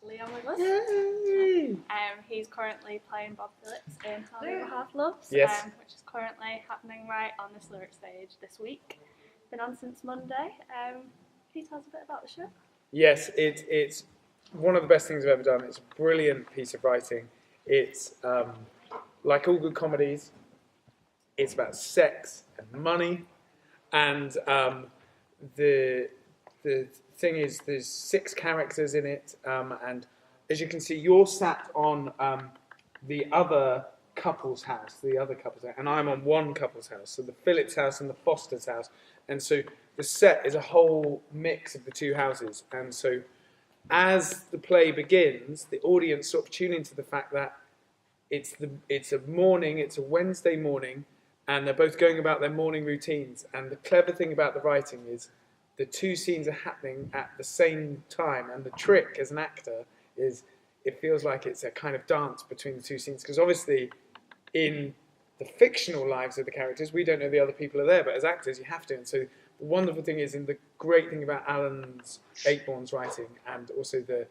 Liam with us. Yay! He's currently playing Bob Phillips in How the Other Half Loves, Yes. which is currently happening right on this lyric stage this week. Been on since Monday. Can you tell us a bit about the show? Yes, it's one of the best things I've ever done. It's a brilliant piece of writing. It's like all good comedies. It's about sex and money, and the thing is, there's 6 characters in it, and as you can see, you're sat on the other couple's house, and I'm on one couple's house, so the Phillips house and the Foster's house, and so the set is a whole mix of the 2 houses, and so as the play begins, the audience sort of tune into the fact that it's a Wednesday morning, and they're both going about their morning routines, and the clever thing about the writing is the 2 scenes are happening at the same time, and the trick as an actor is it feels like it's a kind of dance between the 2 scenes, because obviously in the fictional lives of the characters, we don't know the other people are there, but as actors you have to, and so the wonderful thing is, and the great thing about Alan's Aitborn's writing, and also the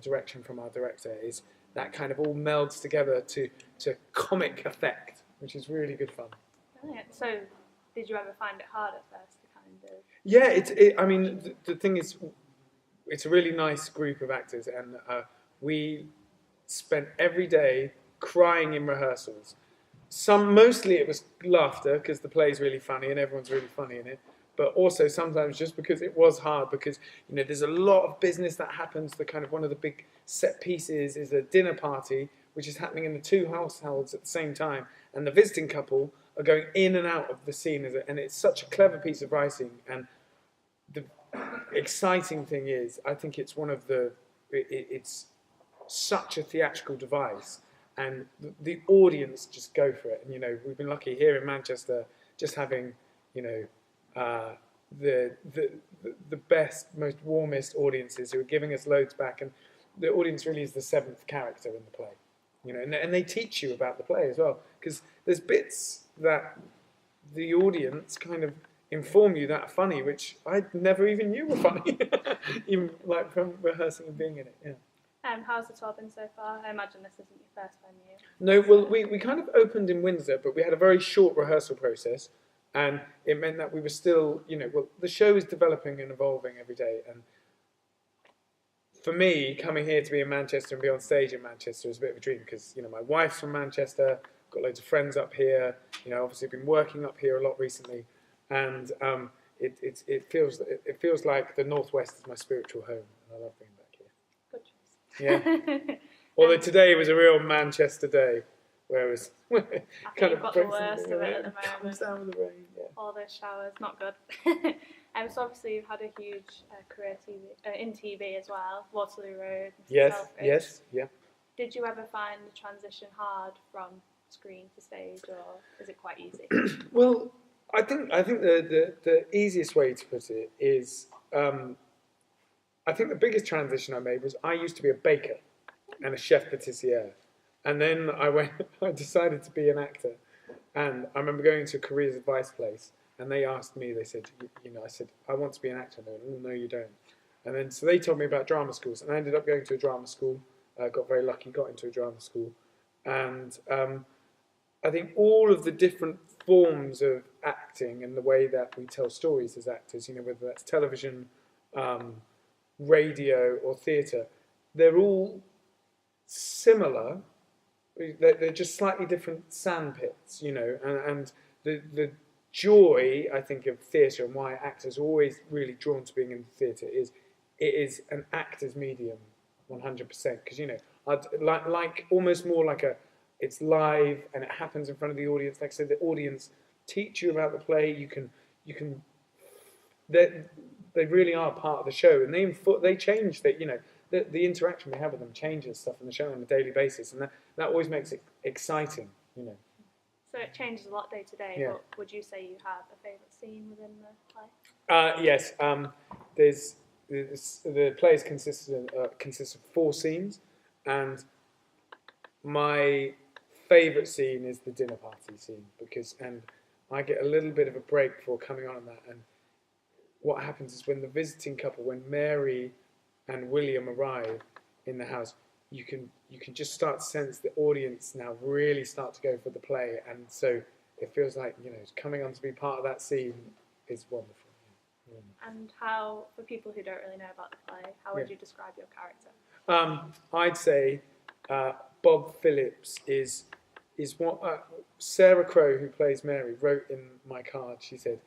direction from our director, is that kind of all melds together to comic effect, which is really good fun. Brilliant. So, did you ever find it hard at first to kind of... Yeah, I mean, the thing is, it's a really nice group of actors, and we spent every day crying in rehearsals. Mostly it was laughter, because the play's really funny and everyone's really funny in it, but also sometimes just because it was hard, because there's a lot of business that happens. The kind of one of the big set pieces is a dinner party, which is happening in the 2 households at the same time, and the visiting couple are going in and out of the scene, and it's such a clever piece of writing. And the exciting thing is, I think it's one of the, it's such a theatrical device, and the audience just go for it. And we've been lucky here in Manchester, just having the best, most warmest audiences who are giving us loads back, and the audience really is the 7th character in the play. And they teach you about the play as well, because there's bits that the audience kind of inform you that are funny, which I never even knew were funny, even like from rehearsing and being in it. Yeah. How's the tour been so far? I imagine this isn't your first venue. No, well, we kind of opened in Windsor, but we had a very short rehearsal process, and it meant that we were still, the show is developing and evolving every day, and for me, coming here to be in Manchester and be on stage in Manchester is a bit of a dream, because my wife's from Manchester, got loads of friends up here. Obviously been working up here a lot recently, and it feels like the Northwest is my spiritual home, and I love being back here. Good choice. Yeah. Although today was a real Manchester day, where it was kind of got the worst of it at the moment. Comes down with the rain. Yeah. All those showers, not good. So obviously you've had a huge career in TV as well, Waterloo Road, Yes, Selfridge. yes, yeah. Did you ever find the transition hard from screen to stage, or is it quite easy? Well, I think the easiest way to put it is, I think the biggest transition I made was I used to be a baker and a chef pâtissier, and then I decided to be an actor, and I remember going to a careers advice place, and they asked me, they said, I said, I want to be an actor. And they went, oh, no, you don't. And then, so they told me about drama schools, and I ended up going to a drama school. I got very lucky, got into a drama school. And I think all of the different forms of acting and the way that we tell stories as actors, whether that's television, radio, or theatre, they're all similar. They're just slightly different sandpits, and the joy, I think, of theatre, and why actors are always really drawn to being in the theatre, is it is an actor's medium, 100%. Because I'd like almost more like it's live and it happens in front of the audience. Like I said, the audience teach you about the play. You can they really are part of the show, and they change that. The interaction we have with them changes stuff in the show on a daily basis, and that always makes it exciting. So it changes a lot day to day, Yeah. but would you say you have a favourite scene within the play? Yes. The plays consists of 4 scenes, and my favourite scene is the dinner party scene, and I get a little bit of a break before coming on that, and what happens is when the visiting couple, when Mary and William arrive, in the house, you can just start to sense the audience now really start to go for the play, and so it feels like, you know, coming on to be part of that scene is wonderful. Yeah. And how, for people who don't really know about the play, how would you describe your character? I'd say Bob Phillips is what Sarah Crowe, who plays Mary, wrote in my card. She said,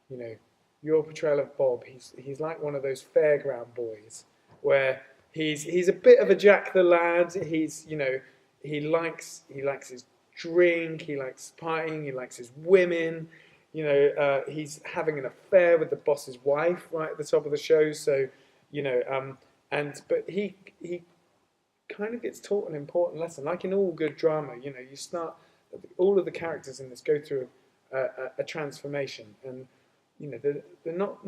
you know, your portrayal of Bob, he's like one of those fairground boys where he's a bit of a Jack the Lad. He's, you know, he likes his drink, he likes partying, he likes his women. You know, he's having an affair with the boss's wife right at the top of the show. So, you know, but he kind of gets taught an important lesson, like in all good drama. You know, you start, all of the characters in this go through a transformation, and you know, they're not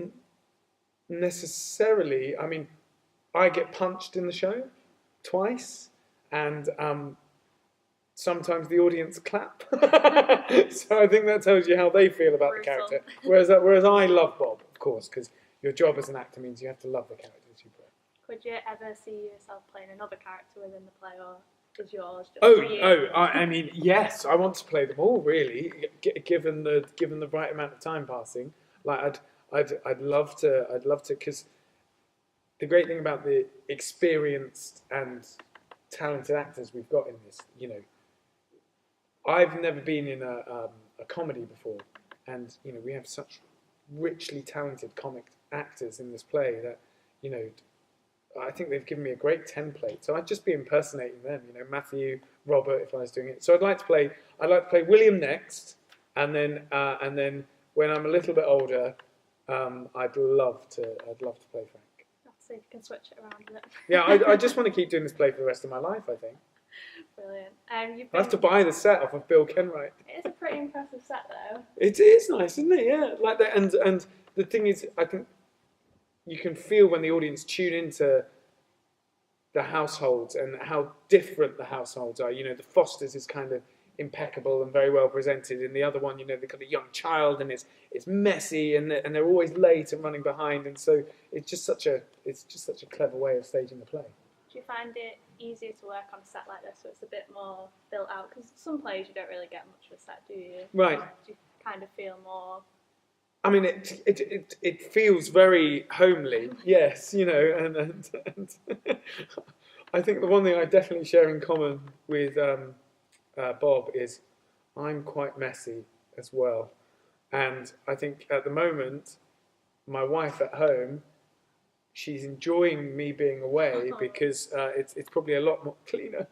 necessarily. I mean, I get punched in the show twice, and sometimes the audience clap. So I think that tells you how they feel about the character. Whereas I love Bob, of course, because your job as an actor means you have to love the characters you play. Could you ever see yourself playing another character within the play, or is yours just I mean, yes, I want to play them all, really, given the right amount of time passing. Like I'd love to, because the great thing about the experienced and talented actors we've got in this, you know, I've never been in a comedy before, and you know, we have such richly talented comic actors in this play that, you know, I think they've given me a great template. So I'd just be impersonating them, you know, Matthew, Robert, if I was doing it. So I'd like to play William next, and then when I'm a little bit older, I'd love to play Frank. Let's see if you can switch it around a bit. Yeah, I just want to keep doing this play for the rest of my life, I think. Brilliant. I have to buy the set off of Bill Kenwright. It is a pretty impressive set, though. It is nice, isn't it? Yeah, like that. And the thing is, I think you can feel when the audience tune into the households and how different the households are. You know, the Fosters is kind of impeccable and very well presented. In the other one, you know, they've got a young child and it's messy and they're always late and running behind. And so it's just such a clever way of staging the play. Do you find it easier to work on a set like this, so it's a bit more built out? Because some plays you don't really get much of a set, do you? Right. Do you kind of feel more? I mean, it feels very homely, yes, you know, and I think the one thing I definitely share in common with Bob is I'm quite messy as well, and I think at the moment my wife at home, she's enjoying me being away because it's probably a lot more cleaner.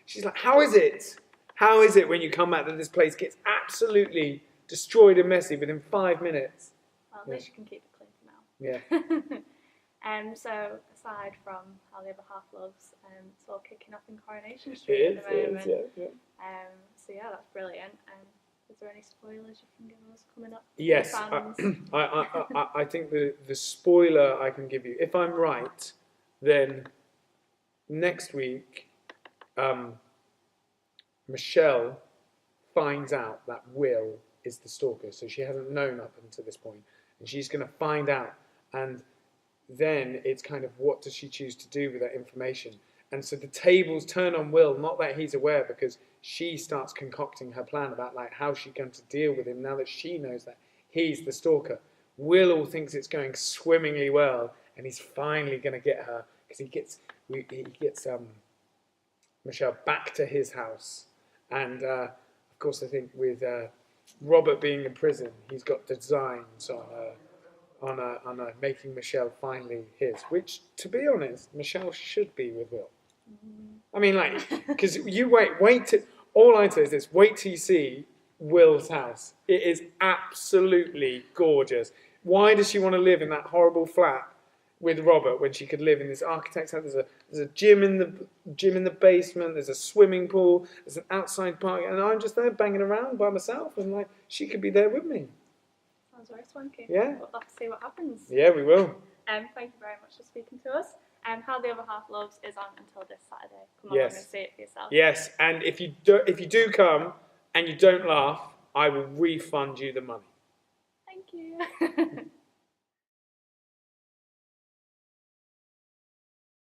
She's like, how is it when you come back that this place gets absolutely destroyed and messy within 5 minutes? Well, at least you can keep it clean for now. Yeah. So aside from How the Other Half Loves, it's all kicking off in Coronation Street at the moment. It is, yeah. So yeah, that's brilliant. Is there any spoilers you can give us coming up? Yes, I think the spoiler I can give you, if I'm right, then next week Michelle finds out that Will is the stalker, so she hasn't known up until this point, and she's going to find out, and then it's kind of what does she choose to do with that information. And so the tables turn on Will, not that he's aware, because she starts concocting her plan about like how she's going to deal with him now that she knows that he's the stalker. Will all thinks it's going swimmingly well, and he's finally going to get her because he gets Michelle back to his house. And of course, I think with Robert being in prison, he's got designs on making Michelle finally his. Which, to be honest, Michelle should be with Will. I mean, like, because you wait to. All I say is this: wait till you see Will's house. It is absolutely gorgeous. Why does she want to live in that horrible flat with Robert when she could live in this architect's house? There's a gym in the basement. There's a swimming pool. There's an outside park, and I'm just there banging around by myself. And like, she could be there with me. Sounds very swanky. Yeah. We'll have to see what happens. Yeah, we will. Thank you very much for speaking to us. How the Other Half Loves is on until this Saturday. Come Yes. along and see it for yourself. Yes, and if you do come and you don't laugh, I will refund you the money. Thank you.